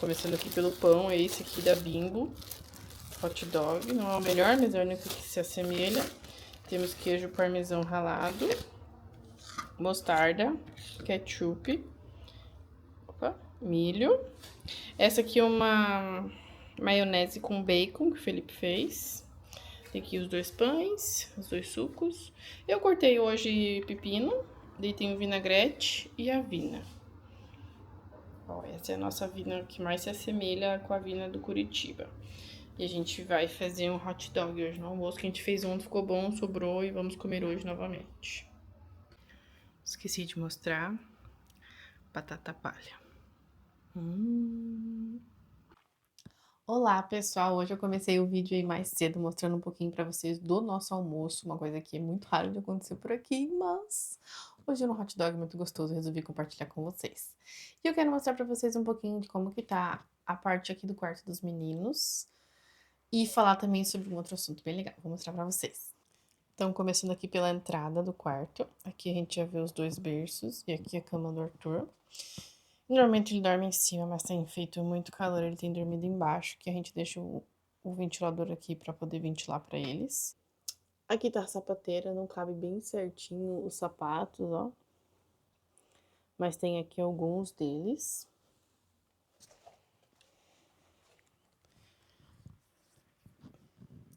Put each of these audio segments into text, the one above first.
Começando aqui pelo pão, é esse aqui da Bimbo. Hot dog, não é o melhor, mas é o único que se assemelha. Temos queijo parmesão ralado, mostarda, ketchup, milho. Essa aqui é uma maionese com bacon que o Felipe fez. Tem aqui os 2 pães, os 2 sucos. Eu cortei hoje pepino, daí tem o vinagrete e a avina. Ó, essa é a nossa avina que mais se assemelha com a avina do Curitiba. E a gente vai fazer um hot dog hoje no almoço, que a gente fez ontem, ficou bom, sobrou e vamos comer hoje novamente. Esqueci de mostrar batata palha. Olá, pessoal! Hoje eu comecei o vídeo aí mais cedo, mostrando um pouquinho pra vocês do nosso almoço, uma coisa que é muito raro de acontecer por aqui, mas hoje no hot dog muito gostoso, resolvi compartilhar com vocês. E eu quero mostrar pra vocês um pouquinho de como que tá a parte aqui do quarto dos meninos e falar também sobre um outro assunto bem legal, vou mostrar pra vocês. Então, começando aqui pela entrada do quarto, aqui a gente já vê os 2 berços e aqui a cama do Arthur. Normalmente ele dorme em cima, mas tem feito muito calor, ele tem dormido embaixo, que a gente deixa o ventilador aqui pra poder ventilar pra eles. Aqui tá a sapateira, não cabe bem certinho os sapatos, ó. Mas tem aqui alguns deles.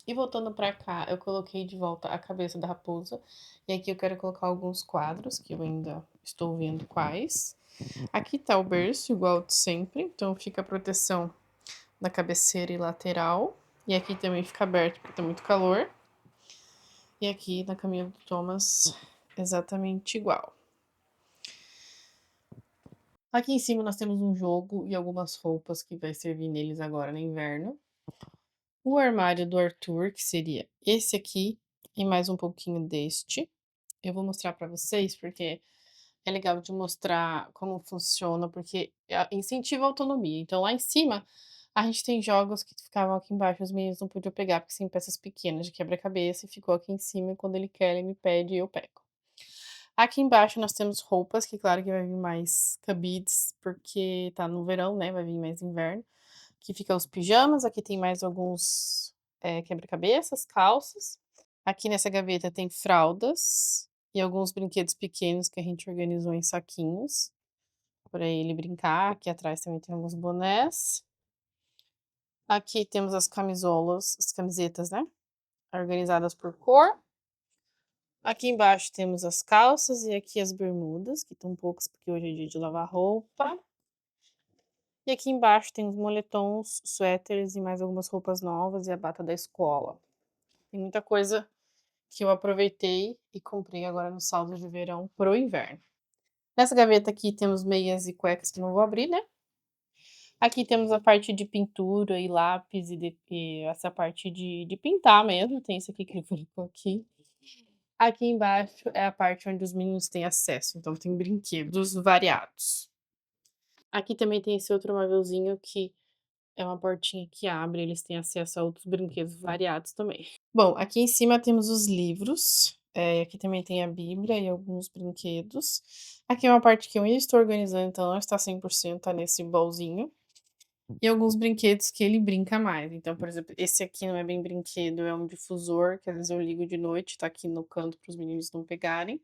E voltando pra cá, eu coloquei de volta a cabeça da raposa. E aqui eu quero colocar alguns quadros, que eu ainda estou vendo quais. Aqui tá o berço, igual de sempre. Então fica a proteção na cabeceira e lateral. E aqui também fica aberto, porque tá muito calor. E aqui na caminha do Thomas, exatamente igual. Aqui em cima nós temos um jogo e algumas roupas que vai servir neles agora no inverno. O armário do Arthur, que seria esse aqui, e mais um pouquinho deste. Eu vou mostrar pra vocês, porque é legal de mostrar como funciona, porque incentiva a autonomia. Então, lá em cima, a gente tem jogos que ficavam aqui embaixo, os meninos não podiam pegar, porque são peças pequenas de quebra-cabeça, e ficou aqui em cima, e quando ele quer, ele me pede e eu pego. Aqui embaixo nós temos roupas, que claro que vai vir mais cabides, porque tá no verão, né, vai vir mais inverno. Aqui ficam os pijamas, aqui tem mais alguns quebra-cabeças, calças. Aqui nessa gaveta tem fraldas e alguns brinquedos pequenos que a gente organizou em saquinhos para ele brincar. Aqui atrás também tem alguns bonés. Aqui temos as camisolas, as camisetas, né? Organizadas por cor. Aqui embaixo temos as calças e aqui as bermudas, que estão poucas porque hoje é dia de lavar roupa. E aqui embaixo tem os moletons, suéteres e mais algumas roupas novas e a bata da escola. Tem muita coisa que eu aproveitei e comprei agora no saldo de verão pro inverno. Nessa gaveta aqui temos meias e cuecas que não vou abrir, né? Aqui temos a parte de pintura e lápis e essa parte de pintar mesmo, tem isso aqui que ele colocou aqui. Aqui embaixo é a parte onde os meninos têm acesso, então tem brinquedos variados. Aqui também tem esse outro móvelzinho que é uma portinha que abre, eles têm acesso a outros brinquedos variados também. Bom, aqui em cima temos os livros, aqui também tem a bíblia e alguns brinquedos. Aqui é uma parte que eu ainda estou organizando, então não está 100%, tá nesse baúzinho. E alguns brinquedos que ele brinca mais. Então, por exemplo, esse aqui não é bem brinquedo, é um difusor, que às vezes eu ligo de noite, tá aqui no canto para os meninos não pegarem.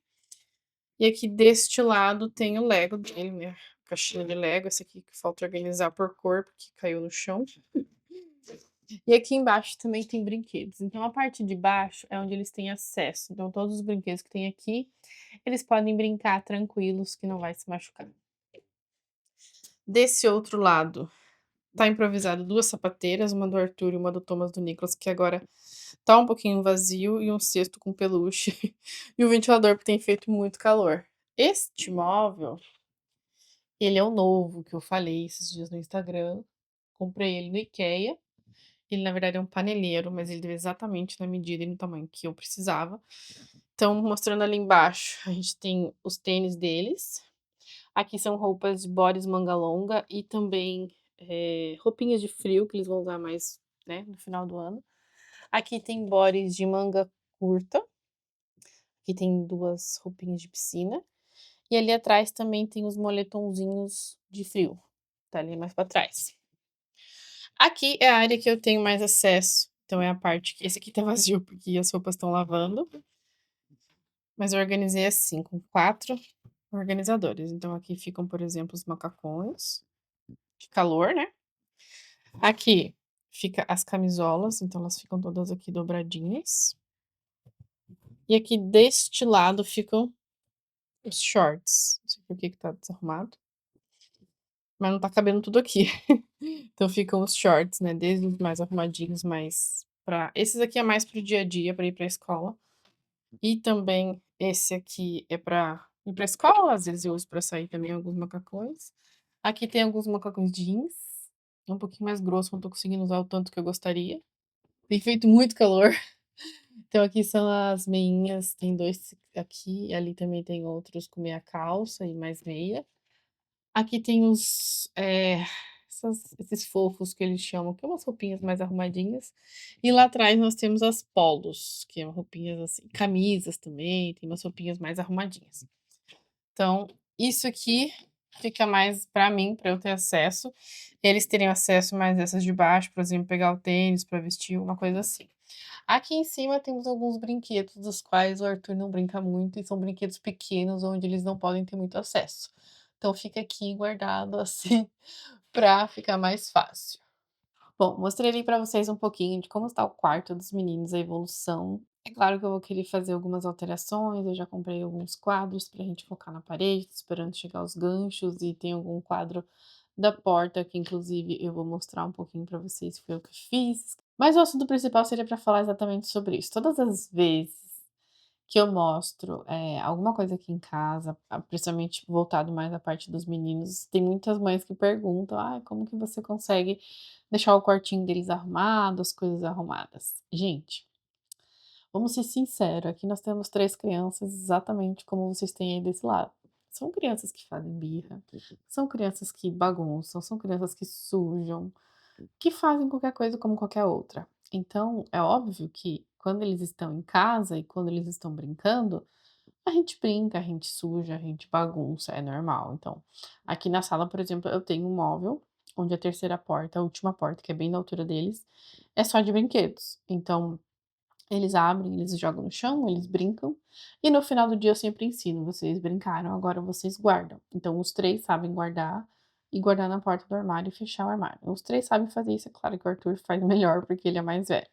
E aqui deste lado tem o Lego dele, né? Caixinha de Lego, esse aqui que falta organizar por cor, porque caiu no chão. E aqui embaixo também tem brinquedos. Então, a parte de baixo é onde eles têm acesso. Então, todos os brinquedos que tem aqui, eles podem brincar tranquilos, que não vai se machucar. Desse outro lado, tá improvisado 2 sapateiras, uma do Arthur e uma do Thomas do Nicolas, que agora tá um pouquinho vazio, e um cesto com peluche, e o ventilador, porque tem feito muito calor. Este móvel, ele é o novo, que eu falei esses dias no Instagram. Comprei ele no IKEA. Ele, na verdade, é um paneleiro, mas ele deu exatamente na medida e no tamanho que eu precisava. Então, mostrando ali embaixo, a gente tem os tênis deles. Aqui são roupas de bodies manga longa e também roupinhas de frio, que eles vão usar mais, né, no final do ano. Aqui tem bodies de manga curta. Aqui tem 2 roupinhas de piscina. E ali atrás também tem os moletomzinhos de frio. Tá ali mais pra trás. Aqui é a área que eu tenho mais acesso, então é a parte que esse aqui tá vazio, porque as roupas estão lavando, mas eu organizei assim, com 4 organizadores. Então aqui ficam, por exemplo, os macacões, de calor, né. Aqui fica as camisolas, então elas ficam todas aqui dobradinhas. E aqui deste lado ficam os shorts. Não sei por que que tá desarrumado, mas não tá cabendo tudo aqui. Então ficam os shorts, né, desde os mais arrumadinhos, mais pra esses aqui é mais para o dia a dia, pra ir pra escola. E também esse aqui é pra ir pra escola, às vezes eu uso pra sair também alguns macacões. Aqui tem alguns macacões jeans, um pouquinho mais grosso, não tô conseguindo usar o tanto que eu gostaria. Tem feito muito calor, então aqui são as meinhas, tem 2 aqui, ali também tem outros com meia calça e mais meia. Aqui tem esses fofos que eles chamam, que é umas roupinhas mais arrumadinhas. E lá atrás nós temos as polos, que é roupinhas assim, camisas também, tem umas roupinhas mais arrumadinhas. Então, isso aqui fica mais pra mim, pra eu ter acesso. Eles terem acesso mais essas de baixo, por exemplo, pegar o tênis pra vestir, uma coisa assim. Aqui em cima temos alguns brinquedos dos quais o Arthur não brinca muito e são brinquedos pequenos onde eles não podem ter muito acesso. Então fica aqui guardado assim pra ficar mais fácil. Bom, mostrei ali pra vocês um pouquinho de como está o quarto dos meninos, a evolução. É claro que eu vou querer fazer algumas alterações, eu já comprei alguns quadros pra gente focar na parede, tô esperando chegar os ganchos e tem algum quadro da porta que inclusive eu vou mostrar um pouquinho pra vocês, foi o que eu fiz. Mas o assunto principal seria pra falar exatamente sobre isso. Todas as vezes que eu mostro, alguma coisa aqui em casa, principalmente voltado mais à parte dos meninos, tem muitas mães que perguntam: "Ai, como que você consegue deixar o quartinho deles arrumado, as coisas arrumadas?". Gente, vamos ser sinceros, aqui nós temos 3 crianças exatamente como vocês têm aí desse lado. São crianças que fazem birra, são crianças que bagunçam, são crianças que sujam, que fazem qualquer coisa como qualquer outra. Então, é óbvio que quando eles estão em casa e quando eles estão brincando, a gente brinca, a gente suja, a gente bagunça, é normal. Então, aqui na sala, por exemplo, eu tenho um móvel onde a terceira porta, a última porta, que é bem na altura deles, é só de brinquedos. Então, eles abrem, eles jogam no chão, eles brincam, e no final do dia eu sempre ensino: "Vocês brincaram, agora vocês guardam". Então os 3 sabem guardar, e guardar na porta do armário e fechar o armário. Os 3 sabem fazer isso, é claro que o Arthur faz melhor, porque ele é mais velho.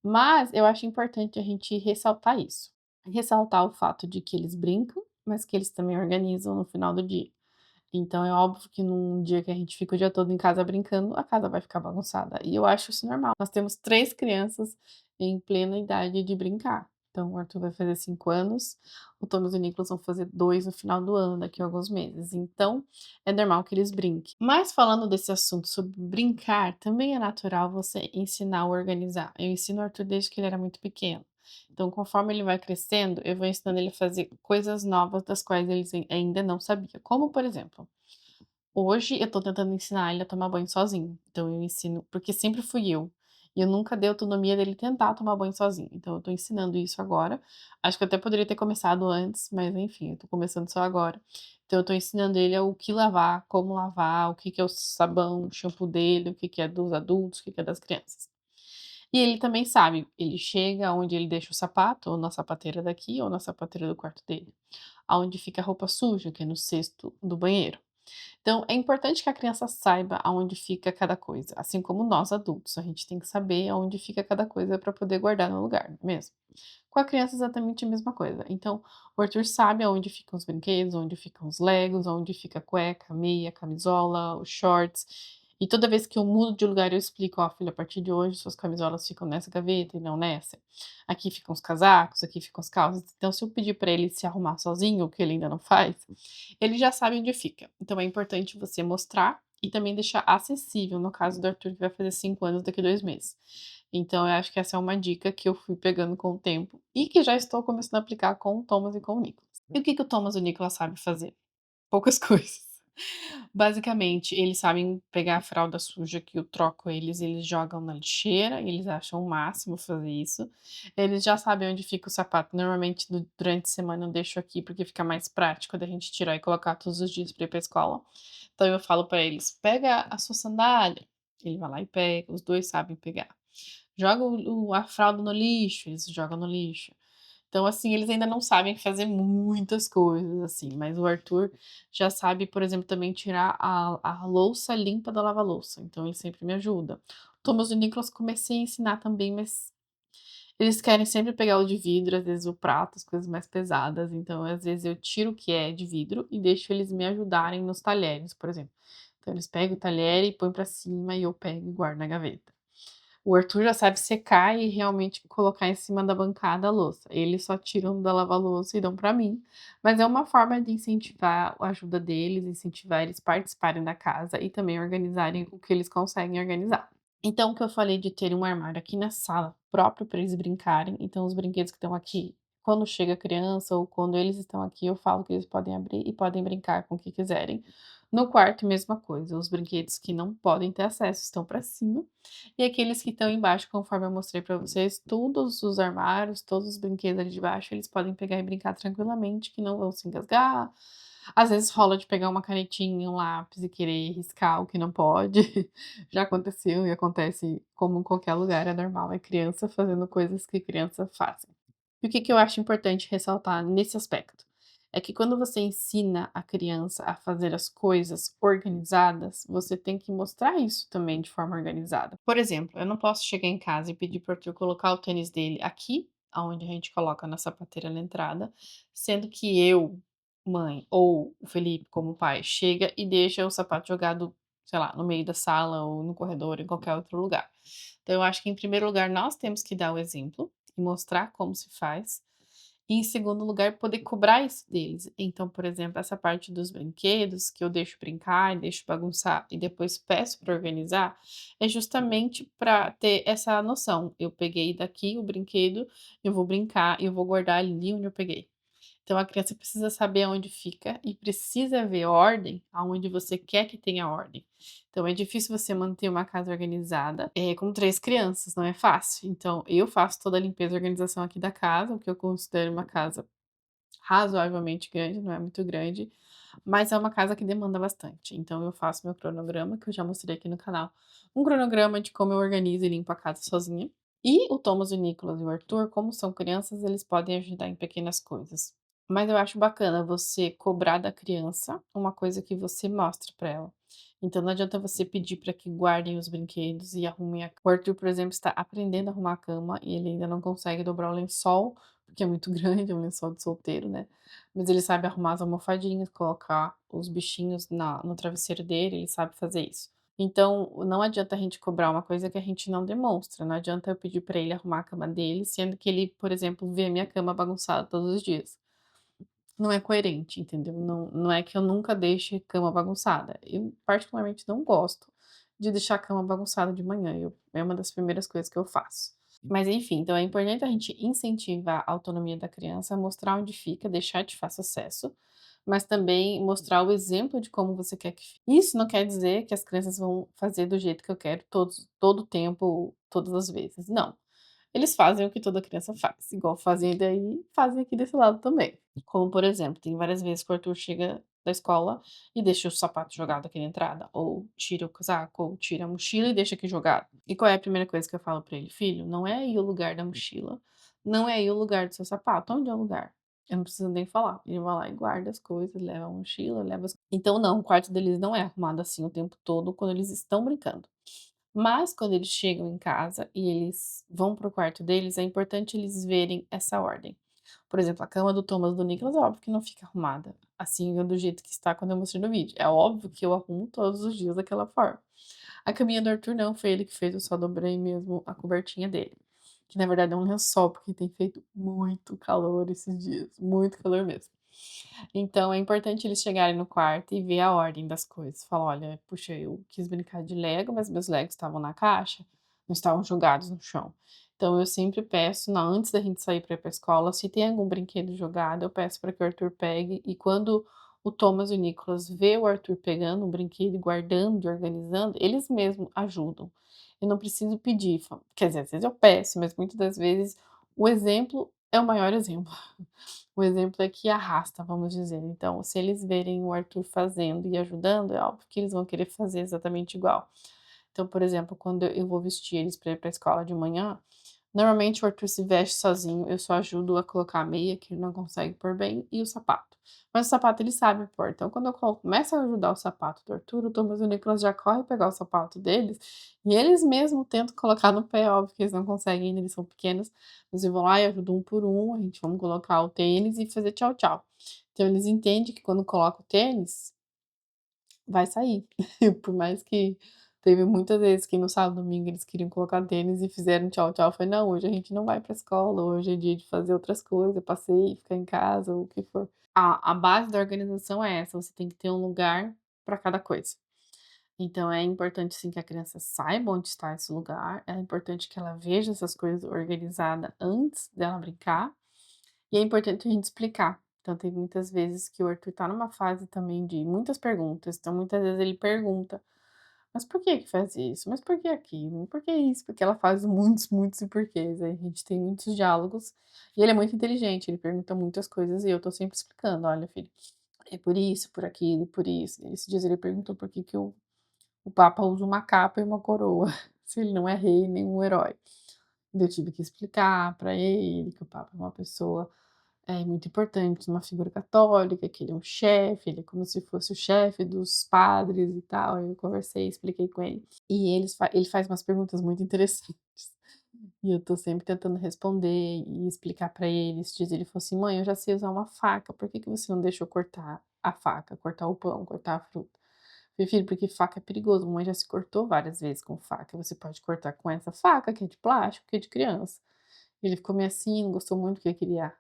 Mas eu acho importante a gente ressaltar isso, ressaltar o fato de que eles brincam, mas que eles também organizam no final do dia. Então é óbvio que num dia que a gente fica o dia todo em casa brincando, a casa vai ficar bagunçada, e eu acho isso normal. Nós temos 3 crianças em plena idade de brincar. Então o Arthur vai fazer 5 anos, o Thomas e o Nicolas vão fazer 2 no final do ano, daqui a alguns meses, então é normal que eles brinquem. Mas falando desse assunto sobre brincar, também é natural você ensinar a organizar. Eu ensino o Arthur desde que ele era muito pequeno. Então, conforme ele vai crescendo, eu vou ensinando ele a fazer coisas novas das quais ele ainda não sabia. Como, por exemplo, hoje eu tô tentando ensinar ele a tomar banho sozinho. Então, eu ensino, porque sempre fui eu. E eu nunca dei autonomia dele tentar tomar banho sozinho. Então, eu tô ensinando isso agora. Acho que eu até poderia ter começado antes, mas enfim, eu tô começando só agora. Então, eu tô ensinando ele o que lavar, como lavar, o que que é o sabão, o shampoo dele, o que que é dos adultos, o que que é das crianças. E ele também sabe, ele chega onde ele deixa o sapato, ou na sapateira daqui, ou na sapateira do quarto dele. Aonde fica a roupa suja, que é no cesto do banheiro. Então, é importante que a criança saiba aonde fica cada coisa, assim como nós adultos, a gente tem que saber aonde fica cada coisa para poder guardar no lugar, não é mesmo? Com a criança é exatamente a mesma coisa. Então, o Arthur sabe aonde ficam os brinquedos, onde ficam os Legos, onde fica a cueca, a meia, a camisola, os shorts. E toda vez que eu mudo de lugar, eu explico: "Ó, filho, a partir de hoje suas camisolas ficam nessa gaveta e não nessa. Aqui ficam os casacos, aqui ficam as calças". Então, se eu pedir para ele se arrumar sozinho, o que ele ainda não faz, ele já sabe onde fica. Então, é importante você mostrar e também deixar acessível, no caso do Arthur, que vai fazer 5 anos daqui a 2 meses. Então eu acho que essa é uma dica que eu fui pegando com o tempo e que já estou começando a aplicar com o Thomas e com o Nicolas. E o que que o Thomas e o Nicolas sabem fazer? Poucas coisas. Basicamente, eles sabem pegar a fralda suja que eu troco eles, eles jogam na lixeira, eles acham o máximo fazer isso. Eles já sabem onde fica o sapato, normalmente durante a semana eu deixo aqui, porque fica mais prático da gente tirar e colocar todos os dias para ir pra escola. Então eu falo para eles: "Pega a sua sandália", ele vai lá e pega, os 2 sabem pegar. Joga a fralda no lixo, eles jogam no lixo. Então, assim, eles ainda não sabem fazer muitas coisas, assim, mas o Arthur já sabe, por exemplo, também tirar a louça limpa da lava-louça, então ele sempre me ajuda. O Thomas e o Nicholas comecei a ensinar também, mas eles querem sempre pegar o de vidro, às vezes o prato, as coisas mais pesadas, então às vezes eu tiro o que é de vidro e deixo eles me ajudarem nos talheres, por exemplo. Então eles pegam o talher e põem pra cima e eu pego e guardo na gaveta. O Arthur já sabe secar e realmente colocar em cima da bancada a louça. Eles só tiram da lava-louça e dão pra mim, mas é uma forma de incentivar a ajuda deles, incentivar eles participarem da casa e também organizarem o que eles conseguem organizar. Então, o que eu falei de ter um armário aqui na sala próprio para eles brincarem, então os brinquedos que estão aqui, quando chega a criança ou quando eles estão aqui, eu falo que eles podem abrir e podem brincar com o que quiserem. No quarto, mesma coisa, os brinquedos que não podem ter acesso estão para cima, e aqueles que estão embaixo, conforme eu mostrei para vocês, todos os armários, todos os brinquedos ali de baixo, eles podem pegar e brincar tranquilamente, que não vão se engasgar. Às vezes rola de pegar uma canetinha, um lápis e querer riscar o que não pode. Já aconteceu e acontece como em qualquer lugar, é normal, é criança fazendo coisas que criança fazem. E o que eu acho importante ressaltar nesse aspecto? É que quando você ensina a criança a fazer as coisas organizadas, você tem que mostrar isso também de forma organizada. Por exemplo, eu não posso chegar em casa e pedir para o Arthur colocar o tênis dele aqui, aonde a gente coloca na sapateira na entrada, sendo que eu, mãe, ou o Felipe, como pai, chega e deixa o sapato jogado, sei lá, no meio da sala ou no corredor, em qualquer outro lugar. Então, eu acho que, em primeiro lugar, nós temos que dar o exemplo e mostrar como se faz. E, em segundo lugar, poder cobrar isso deles. Então, por exemplo, essa parte dos brinquedos, que eu deixo brincar, deixo bagunçar e depois peço para organizar, é justamente para ter essa noção. Eu peguei daqui o brinquedo, eu vou brincar e eu vou guardar ali onde eu peguei. Então a criança precisa saber aonde fica e precisa ver ordem aonde você quer que tenha ordem. Então é difícil você manter uma casa organizada, com 3 crianças, não é fácil. Então eu faço toda a limpeza e organização aqui da casa, o que eu considero uma casa razoavelmente grande, não é muito grande, mas é uma casa que demanda bastante. Então eu faço meu cronograma, que eu já mostrei aqui no canal, um cronograma de como eu organizo e limpo a casa sozinha. E o Thomas, o Nicholas e o Arthur, como são crianças, eles podem ajudar em pequenas coisas. Mas eu acho bacana você cobrar da criança uma coisa que você mostra para ela. Então não adianta você pedir para que guardem os brinquedos e arrumem a O Arthur, por exemplo, está aprendendo a arrumar a cama e ele ainda não consegue dobrar o lençol, porque é muito grande, é um lençol de solteiro, né. Mas ele sabe arrumar as almofadinhas, colocar os bichinhos no travesseiro dele, ele sabe fazer isso. Então, não adianta a gente cobrar uma coisa que a gente não demonstra, não adianta eu pedir para ele arrumar a cama dele, sendo que ele, por exemplo, vê a minha cama bagunçada todos os dias. Não é coerente, entendeu? Não é que eu nunca deixe cama bagunçada. Eu particularmente não gosto de deixar a cama bagunçada de manhã, é uma das primeiras coisas que eu faço. Mas enfim, então é importante a gente incentivar a autonomia da criança, mostrar onde fica, deixar de fácil acesso, mas também mostrar o exemplo de como você quer que fique. Isso não quer dizer que as crianças vão fazer do jeito que eu quero todo o tempo, todas as vezes, não. Eles fazem o que toda criança faz, igual fazem daí, fazem aqui desse lado também. Como, por exemplo, tem várias vezes que o Arthur chega da escola e deixa o sapato jogado aqui na entrada, ou tira o casaco, ou tira a mochila e deixa aqui jogado. E qual é a primeira coisa que eu falo pra ele? Filho, não é aí o lugar da mochila, não é aí o lugar do seu sapato, onde é o lugar? Eu não preciso nem falar. Ele vai lá e guarda as coisas, leva a mochila, leva as. Então, não, o quarto deles não é arrumado assim o tempo todo quando eles estão brincando. Mas quando eles chegam em casa e eles vão para o quarto deles, é importante eles verem essa ordem. Por exemplo, a cama do Thomas e do Nicholas, é óbvio que não fica arrumada, assim, do jeito que está quando eu mostrei no vídeo. É óbvio que eu arrumo todos os dias daquela forma. A caminha do Arthur não, foi ele que fez, eu só dobrei mesmo a cobertinha dele. Que na verdade é um lençol, porque tem feito muito calor esses dias, muito calor mesmo. Então é importante eles chegarem no quarto e ver a ordem das coisas. Falar: "Olha, puxa, eu quis brincar de Lego, mas meus Legos estavam na caixa, não estavam jogados no chão". Então eu sempre peço, antes da gente sair para ir pra escola, se tem algum brinquedo jogado, eu peço para que o Arthur pegue, e quando o Thomas e o Nicholas vê o Arthur pegando um brinquedo e guardando, organizando, eles mesmos ajudam. Eu não preciso pedir, quer dizer, às vezes eu peço, mas muitas das vezes o exemplo é o maior exemplo. O exemplo é que arrasta, vamos dizer. Então, se eles verem o Arthur fazendo e ajudando, é óbvio que eles vão querer fazer exatamente igual. Então, por exemplo, quando eu vou vestir eles para ir para a escola de manhã, normalmente o Arthur se veste sozinho, eu só ajudo a colocar a meia, que ele não consegue pôr bem, e o sapato. Mas o sapato ele sabe pôr, então quando eu começo a ajudar o sapato do Arthur, o Thomas e o Nicolas já correm pegar o sapato deles, e eles mesmos tentam colocar no pé, óbvio que eles não conseguem ainda, eles são pequenos, mas eu vou lá e ajudo um por um, a gente vamos colocar o tênis e fazer tchau, tchau. Então eles entendem que quando coloca o tênis, vai sair. Por mais que teve muitas vezes que no sábado, domingo eles queriam colocar tênis e fizeram tchau, tchau. Eu falei: "Não, hoje a gente não vai pra escola, hoje é dia de fazer outras coisas, passeio, ficar em casa ou o que for". A base da organização é essa, você tem que ter um lugar para cada coisa. Então é importante sim que a criança saiba onde está esse lugar, é importante que ela veja essas coisas organizada antes dela brincar, e é importante a gente explicar. Então tem muitas vezes que o Arthur tá numa fase também de muitas perguntas, então muitas vezes ele pergunta: "Mas por que faz isso? Mas por que aquilo? Por que isso?" Porque ela faz muitos, muitos e porquês, aí a gente tem muitos diálogos, e ele é muito inteligente, ele pergunta muitas coisas e eu tô sempre explicando: "Olha filho, é por isso, por aquilo, por isso". Esses dias ele perguntou por que que o papa usa uma capa e uma coroa, se ele não é rei nem um herói. Eu tive que explicar para ele que o papa é uma pessoa muito importante, uma figura católica, que ele é um chefe, ele é como se fosse o chefe dos padres e tal. Eu conversei, expliquei com ele. E ele faz umas perguntas muito interessantes. E eu tô sempre tentando responder e explicar pra ele. Esses dias ele falou assim: "Mãe, eu já sei usar uma faca, por que que você não deixa eu cortar a faca, cortar o pão, cortar a fruta?" Eu falei: "Filho, porque faca é perigoso, mamãe já se cortou várias vezes com faca, você pode cortar com essa faca que é de plástico, que é de criança". Ele ficou meio assim, não gostou muito, porque ele queria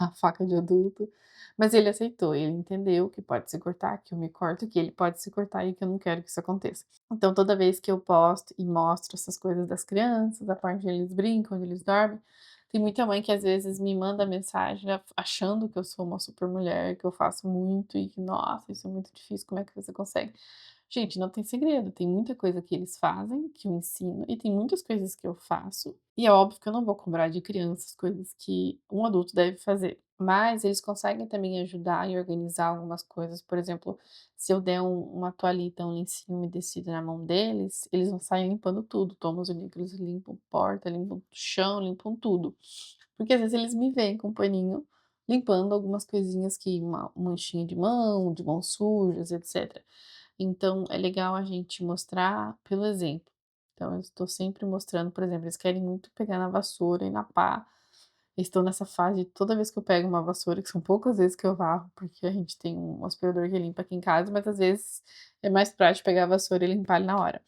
a faca de adulto, mas ele aceitou, ele entendeu que pode se cortar, que eu me corto, que ele pode se cortar e que eu não quero que isso aconteça. Então toda vez que eu posto e mostro essas coisas das crianças, a parte onde eles brincam, onde eles dormem, tem muita mãe que às vezes me manda mensagem achando que eu sou uma super mulher, que eu faço muito e que, nossa, isso é muito difícil, como é que você consegue? Gente, não tem segredo, tem muita coisa que eles fazem, que eu ensino, e tem muitas coisas que eu faço, e é óbvio que eu não vou cobrar de crianças coisas que um adulto deve fazer, mas eles conseguem também ajudar e organizar algumas coisas, por exemplo, se eu der uma toalhita, um lencinho umedecido na mão deles, eles não saem limpando tudo, tomam os livros, limpam porta, limpam o chão, limpam tudo, porque às vezes eles me veem com um paninho, limpando algumas coisinhas que uma manchinha de mãos sujas, etc. Então é legal a gente mostrar pelo exemplo. Então eu estou sempre mostrando, por exemplo, eles querem muito pegar na vassoura e na pá. Eles estão nessa fase de toda vez que eu pego uma vassoura, que são poucas vezes que eu varro, porque a gente tem um aspirador que limpa aqui em casa, mas às vezes é mais prático pegar a vassoura e limpar ali na hora.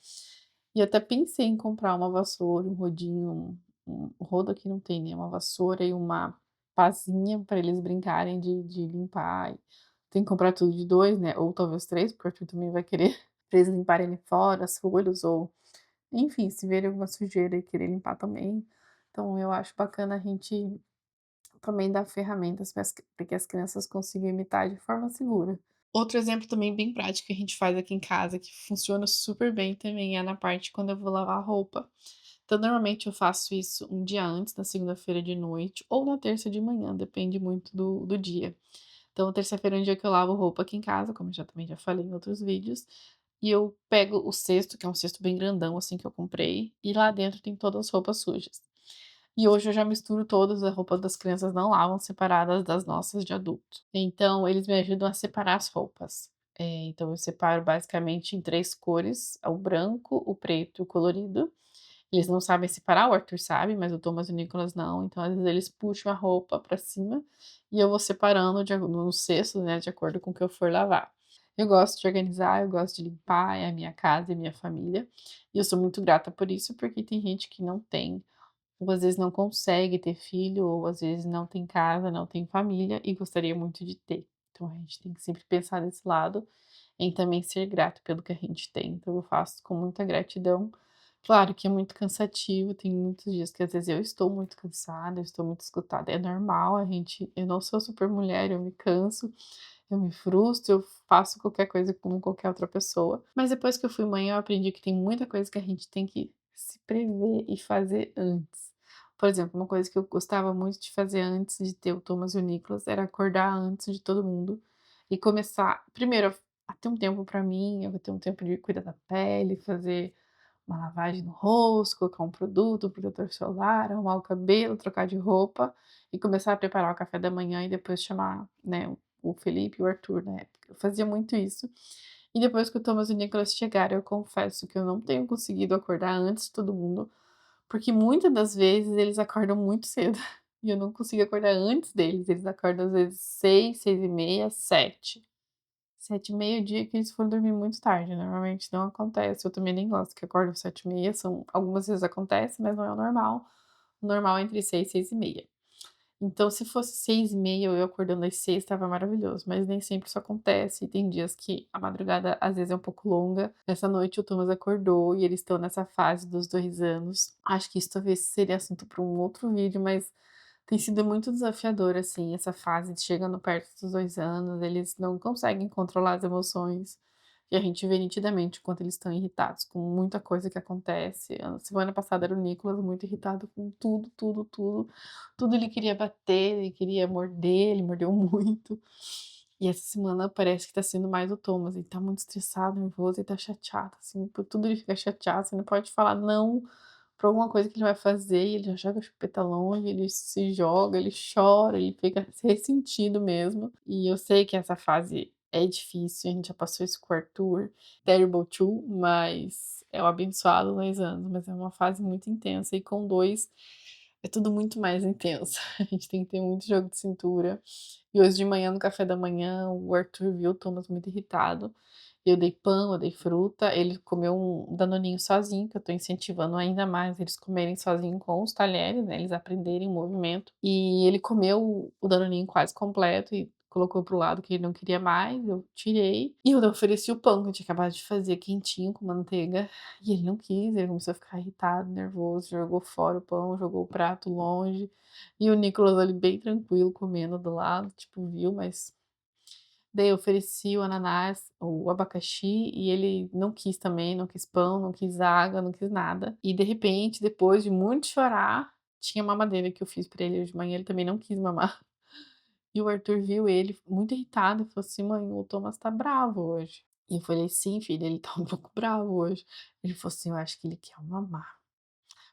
E eu até pensei em comprar uma vassoura, um rodinho, um rodo aqui não tem, né, uma vassoura e uma pazinha para eles brincarem de limpar. Tem que comprar tudo de 2, né, ou talvez 3, porque o Arthur também vai querer, pra eles limparem ali fora as folhas ou, enfim, se verem alguma sujeira e querer limpar também. Então eu acho bacana a gente também dar ferramentas para que as crianças consigam imitar de forma segura. Outro exemplo também bem prático que a gente faz aqui em casa, que funciona super bem também, é na parte quando eu vou lavar a roupa. Então, normalmente eu faço isso um dia antes, na segunda-feira de noite, ou na terça de manhã, depende muito do dia. Então, terça-feira é um dia que eu lavo roupa aqui em casa, como eu já também já falei em outros vídeos, e eu pego o cesto, que é um cesto bem grandão, assim, que eu comprei, e lá dentro tem todas as roupas sujas. E hoje eu já misturo todas, as roupas das crianças não lavam separadas das nossas de adulto. Então eles me ajudam a separar as roupas. Então eu separo basicamente em 3 cores, o branco, o preto e o colorido. Eles não sabem separar, o Arthur sabe, mas o Thomas e o Nicolas não, então às vezes eles puxam a roupa pra cima e eu vou separando no cesto, né, de acordo com o que eu for lavar. Eu gosto de organizar, eu gosto de limpar, é a minha casa, é a minha família, e eu sou muito grata por isso, porque tem gente que não tem ou às vezes não consegue ter filho, ou às vezes não tem casa, não tem família e gostaria muito de ter. Então a gente tem que sempre pensar nesse lado, em também ser grato pelo que a gente tem. Então eu faço com muita gratidão. Claro que é muito cansativo, tem muitos dias que às vezes eu estou muito cansada, eu estou muito esgotada. É normal, eu não sou super mulher, eu me canso, eu me frustro, eu faço qualquer coisa como qualquer outra pessoa. Mas depois que eu fui mãe, eu aprendi que tem muita coisa que a gente tem que se prever e fazer antes. Por exemplo, uma coisa que eu gostava muito de fazer antes de ter o Thomas e o Nicolas era acordar antes de todo mundo e começar, primeiro, a ter um tempo para mim, eu ter um tempo de cuidar da pele, fazer uma lavagem no rosto, colocar um produto, um protetor solar, arrumar o cabelo, trocar de roupa e começar a preparar o café da manhã e depois chamar, né, o Felipe e o Arthur na época. Eu fazia muito isso. E depois que o Thomas e o Nicholas chegaram, eu confesso que eu não tenho conseguido acordar antes de todo mundo, porque muitas das vezes eles acordam muito cedo e eu não consigo acordar antes deles. Eles acordam às vezes 6, 6h30, 7. 7h, meio-dia que eles foram dormir muito tarde, normalmente não acontece, eu também nem gosto que acordam 7h30, são algumas vezes acontece, mas não é o normal. O normal é entre 6 e 6h30. Então se fosse 6h30 eu acordando às 6 estava maravilhoso, mas nem sempre isso acontece, e tem dias que a madrugada às vezes é um pouco longa. Essa noite o Thomas acordou e eles estão nessa fase dos 2 anos. Acho que isso talvez seria assunto para um outro vídeo, mas tem sido muito desafiador, assim, essa fase de chegando perto dos 2 anos, eles não conseguem controlar as emoções, e a gente vê nitidamente o quanto eles estão irritados com muita coisa que acontece. A semana passada era o Nicolas muito irritado com tudo, tudo, tudo. Tudo ele queria bater, ele queria morder, ele mordeu muito. E essa semana parece que tá sendo mais o Thomas, ele tá muito estressado, nervoso e tá chateado, assim, por tudo ele fica chateado, você não pode falar não pra alguma coisa que ele vai fazer e ele já joga a chupeta longe, ele se joga, ele chora, ele fica ressentido mesmo. E eu sei que essa fase é difícil, a gente já passou isso com o Arthur, terrible too, mas é o abençoado 2 anos, mas é uma fase muito intensa e com 2 é tudo muito mais intenso. A gente tem que ter muito jogo de cintura. E hoje de manhã, no café da manhã, o Arthur viu o Thomas muito irritado. Eu dei pão, eu dei fruta, ele comeu um danoninho sozinho, que eu tô incentivando ainda mais eles comerem sozinho com os talheres, né, eles aprenderem o movimento. E ele comeu o danoninho quase completo e colocou para o lado que ele não queria mais, eu tirei. E eu ofereci o pão que eu tinha acabado de fazer quentinho com manteiga, e ele não quis, ele começou a ficar irritado, nervoso, jogou fora o pão, jogou o prato longe. E o Nicolas ali bem tranquilo comendo do lado, tipo, viu, mas daí eu ofereci o ananás, o abacaxi, e ele não quis também, não quis pão, não quis água, não quis nada. E de repente, depois de muito chorar, tinha mamadeira que eu fiz pra ele hoje de manhã, ele também não quis mamar. E o Arthur viu ele muito irritado e falou assim: "Mãe, o Thomas tá bravo hoje". E eu falei: "Sim, filho, ele tá um pouco bravo hoje". Ele falou assim: "Eu acho que ele quer mamar".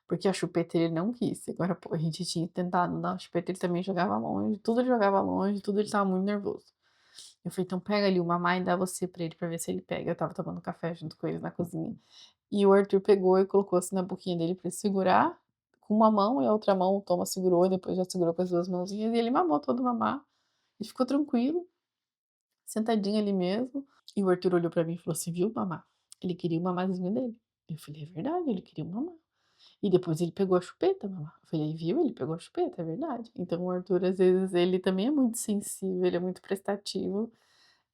Porque a chupeta ele não quis. Agora, pô, a gente tinha tentado dar a chupeta, ele também jogava longe, tudo ele jogava longe, tudo ele estava muito nervoso. Eu falei: "Então pega ali o mamar e dá você pra ele, pra ver se ele pega". Eu estava tomando café junto com ele na cozinha. E o Arthur pegou e colocou assim na boquinha dele pra ele segurar com uma mão e a outra mão o Thomas segurou e depois já segurou com as 2 mãozinhas e ele mamou todo o mamar e ficou tranquilo, sentadinho ali mesmo. E o Arthur olhou pra mim e falou assim: "Viu, mamar? Ele queria o mamazinho dele". Eu falei: "É verdade, ele queria o mamar". E depois ele pegou a chupeta, mamar. Eu falei: "Viu, ele pegou a chupeta, é verdade". Então o Arthur, às vezes, ele também é muito sensível, ele é muito prestativo.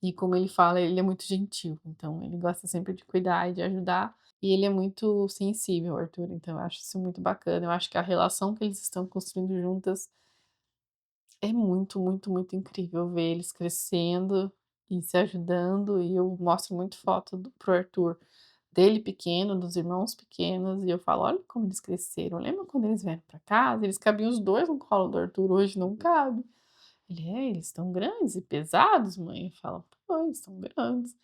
E como ele fala, ele é muito gentil, então ele gosta sempre de cuidar e de ajudar, e ele é muito sensível, o Arthur, então eu acho isso muito bacana, eu acho que a relação que eles estão construindo juntas é muito, muito, muito incrível ver eles crescendo e se ajudando, e eu mostro muito foto para o Arthur, dele pequeno, dos irmãos pequenos, e eu falo: "Olha como eles cresceram, lembra quando eles vieram para casa, eles cabiam os 2 no colo do Arthur, hoje não cabe". Ele: "É, eles estão grandes e pesados, mãe". Eu falo: "Pô, eles estão grandes".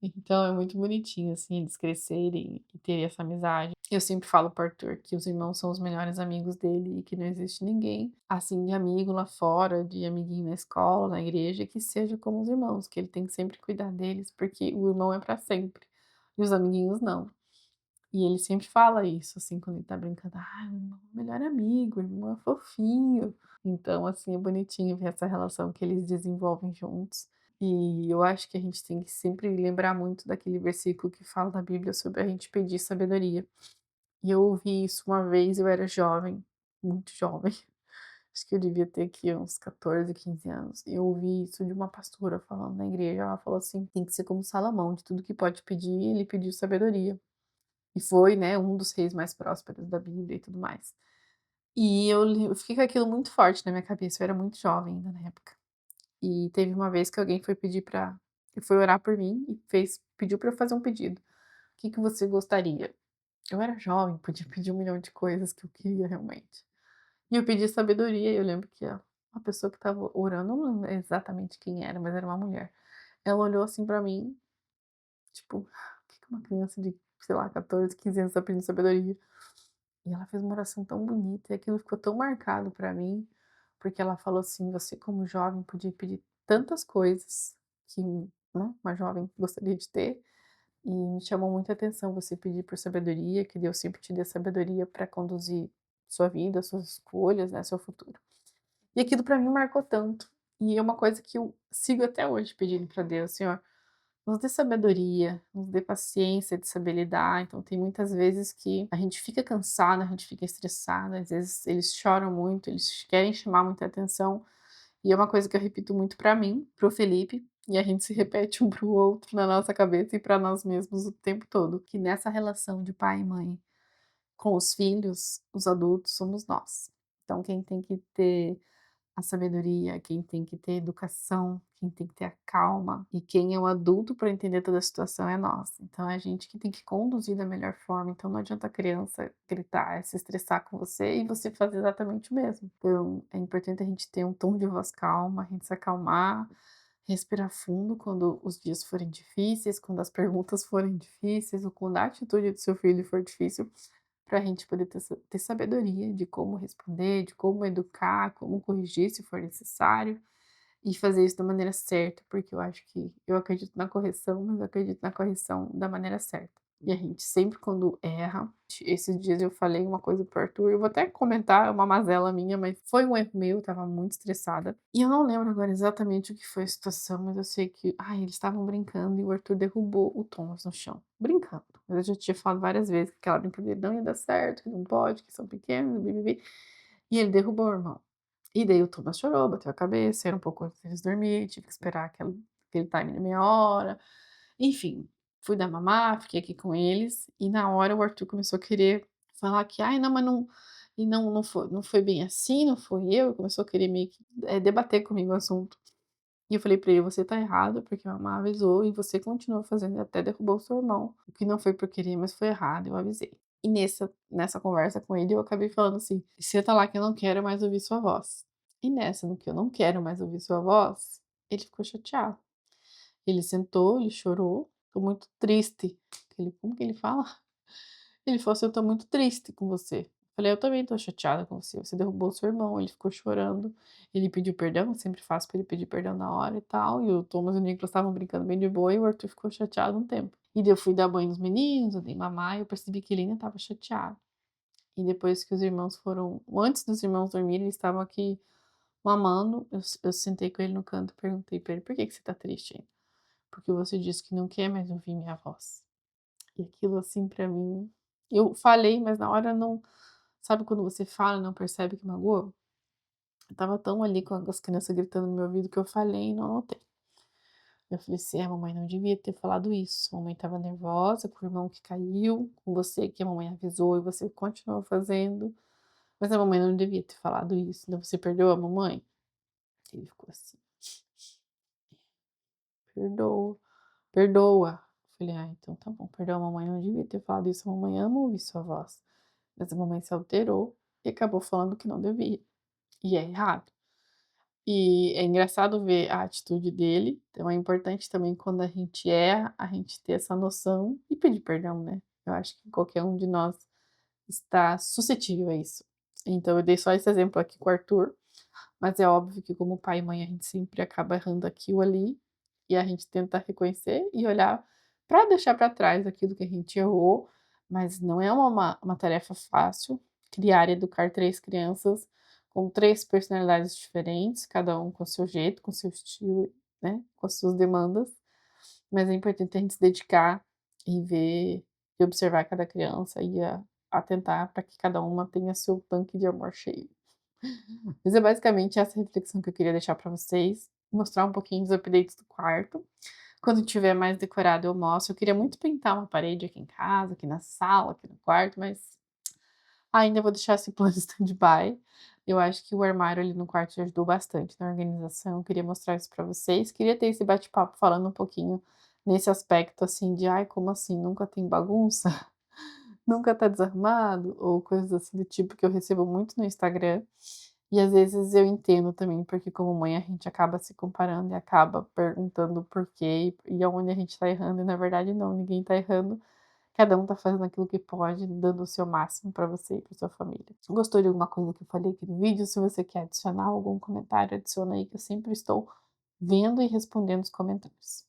Então é muito bonitinho, assim, eles crescerem e terem essa amizade. Eu sempre falo para o Arthur que os irmãos são os melhores amigos dele e que não existe ninguém, assim, de amigo lá fora, de amiguinho na escola, na igreja, que seja como os irmãos, que ele tem que sempre cuidar deles, porque o irmão é para sempre, e os amiguinhos não. E ele sempre fala isso, assim, quando ele tá brincando: "Ah, o irmão é o melhor amigo, o irmão é fofinho". Então, assim, é bonitinho ver essa relação que eles desenvolvem juntos. E eu acho que a gente tem que sempre lembrar muito daquele versículo que fala na Bíblia sobre a gente pedir sabedoria. E eu ouvi isso uma vez, eu era jovem, muito jovem, acho que eu devia ter aqui uns 14, 15 anos. E eu ouvi isso de uma pastora falando na igreja, ela falou assim: "Tem que ser como Salomão, de tudo que pode pedir, ele pediu sabedoria". E foi, né, um dos reis mais prósperos da Bíblia e tudo mais. E eu fiquei com aquilo muito forte na minha cabeça, eu era muito jovem ainda na época. E teve uma vez que alguém foi pedir pra que foi orar por mim e pediu pra eu fazer um pedido. "O que que você gostaria?". Eu era jovem, podia pedir 1 milhão de coisas que eu queria realmente. E eu pedi sabedoria e eu lembro que a pessoa que estava orando, eu não lembro exatamente quem era, mas era uma mulher. Ela olhou assim pra mim, tipo: "O que que uma criança de sei lá, 14, 15 anos, tá pedindo sabedoria. E ela fez uma oração tão bonita e aquilo ficou tão marcado pra mim, porque ela falou assim: "Você como jovem podia pedir tantas coisas que, né, uma jovem gostaria de ter, e me chamou muita atenção você pedir por sabedoria, que Deus sempre te dê sabedoria para conduzir sua vida, suas escolhas, né, seu futuro". E aquilo pra mim marcou tanto, e é uma coisa que eu sigo até hoje pedindo pra Deus: "Senhor, nos dê sabedoria, nos dê paciência de saber lidar". Então tem muitas vezes que a gente fica cansada, a gente fica estressada, às vezes eles choram muito, eles querem chamar muita atenção, e é uma coisa que eu repito muito pra mim, para o Felipe, e a gente se repete um para o outro na nossa cabeça e pra nós mesmos o tempo todo, que nessa relação de pai e mãe com os filhos, os adultos somos nós. Então quem tem que ter a sabedoria, quem tem que ter educação, quem tem que ter a calma e quem é o adulto para entender toda a situação é nós. Então é a gente que tem que conduzir da melhor forma. Então não adianta a criança gritar, se estressar com você e você fazer exatamente o mesmo. Então é importante a gente ter um tom de voz calma, a gente se acalmar, respirar fundo quando os dias forem difíceis, quando as perguntas forem difíceis, ou quando a atitude do seu filho for difícil, para a gente poder ter sabedoria de como responder, de como educar, como corrigir se for necessário, e fazer isso da maneira certa, porque eu acho que eu acredito na correção, mas eu acredito na correção da maneira certa. E a gente sempre quando erra, esses dias eu falei uma coisa pro Arthur, eu vou até comentar, é uma mazela minha, mas foi um erro meu, eu estava muito estressada. E eu não lembro agora exatamente o que foi a situação, mas eu sei que, ai, eles estavam brincando e o Arthur derrubou o Thomas no chão, brincando. Mas eu já tinha falado várias vezes que aquela brincadeira não ia dar certo, que não pode, que são pequenos, bi. E ele derrubou o irmão. E daí o Thomas chorou, bateu a cabeça, era um pouco antes deles dormir, tive que esperar aquele time de meia hora. Enfim, fui dar mamar, fiquei aqui com eles, e na hora o Arthur começou a querer falar que: "Ai, não, mas não e não foi bem assim, não foi eu", começou a querer meio que, debater comigo o assunto. E eu falei pra ele: "Você tá errado, porque a mamãe avisou e você continuou fazendo e até derrubou o seu irmão, o que não foi por querer, mas foi errado, eu avisei". E nessa conversa com ele, eu acabei falando assim: "Senta lá que eu não quero mais ouvir sua voz". E nessa, no que eu não quero mais ouvir sua voz, ele ficou chateado. Ele sentou, ele chorou, "tô muito triste". Como que ele fala? Ele falou assim: "Eu tô muito triste com você". Falei: "Eu também tô chateada com você, você derrubou seu irmão". Ele ficou chorando, ele pediu perdão, eu sempre faço pra ele pedir perdão na hora e tal, e o Thomas e o Nicolas estavam brincando bem de boa e o Arthur ficou chateado um tempo. E daí eu fui dar banho nos meninos, eu dei mamar e eu percebi que ele ainda estava chateado. E depois que os irmãos foram antes dos irmãos dormirem, eles estavam aqui mamando, eu sentei com ele no canto e perguntei pra ele: "Por que que você tá triste ainda?". "Porque você disse que não quer mais ouvir minha voz". E aquilo, assim, pra mim eu falei, mas na hora não sabe quando você fala e não percebe que magoou? Eu estava tão ali com as crianças gritando no meu ouvido que eu falei e não notei. Eu falei assim: "É, a mamãe não devia ter falado isso, a mamãe estava nervosa com o irmão que caiu, com você que a mamãe avisou e você continuou fazendo, mas a mamãe não devia ter falado isso, então você perdoa a mamãe?". Ele ficou assim: "Perdoo, perdoa". Eu falei: "Ah, então tá bom, perdoa a mamãe, não devia ter falado isso, a mamãe ama ouvir sua voz". Mas a mamãe se alterou e acabou falando que não devia, e é errado. E é engraçado ver a atitude dele, então é importante também quando a gente erra, a gente ter essa noção e pedir perdão, né. Eu acho que qualquer um de nós está suscetível a isso. Então eu dei só esse exemplo aqui com o Arthur, mas é óbvio que como pai e mãe a gente sempre acaba errando aqui ou ali, e a gente tenta reconhecer e olhar para deixar para trás aquilo que a gente errou, mas não é uma tarefa fácil criar e educar 3 crianças com 3 personalidades diferentes, cada um com o seu jeito, com o seu estilo, né, com as suas demandas, mas é importante a gente se dedicar e ver e observar cada criança e atentar para que cada uma tenha seu tanque de amor cheio. Mas é basicamente essa reflexão que eu queria deixar para vocês, mostrar um pouquinho dos updates do quarto. Quando tiver mais decorado eu mostro. Eu queria muito pintar uma parede aqui em casa, aqui na sala, aqui no quarto, mas ainda vou deixar esse plano em stand-by. Eu acho que o armário ali no quarto já ajudou bastante na organização, eu queria mostrar isso para vocês. Queria ter esse bate-papo falando um pouquinho nesse aspecto, assim, de: "Ai, como assim, nunca tem bagunça? Nunca tá desarrumado?", ou coisas assim do tipo que eu recebo muito no Instagram. E às vezes eu entendo também, porque como mãe a gente acaba se comparando e acaba perguntando o porquê e aonde a gente tá errando, e na verdade não, ninguém tá errando. Cada um tá fazendo aquilo que pode, dando o seu máximo para você e para sua família. Gostou de alguma coisa que eu falei aqui no vídeo? Se você quer adicionar algum comentário, adiciona aí que eu sempre estou vendo e respondendo os comentários.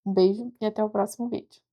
Um beijo e até o próximo vídeo.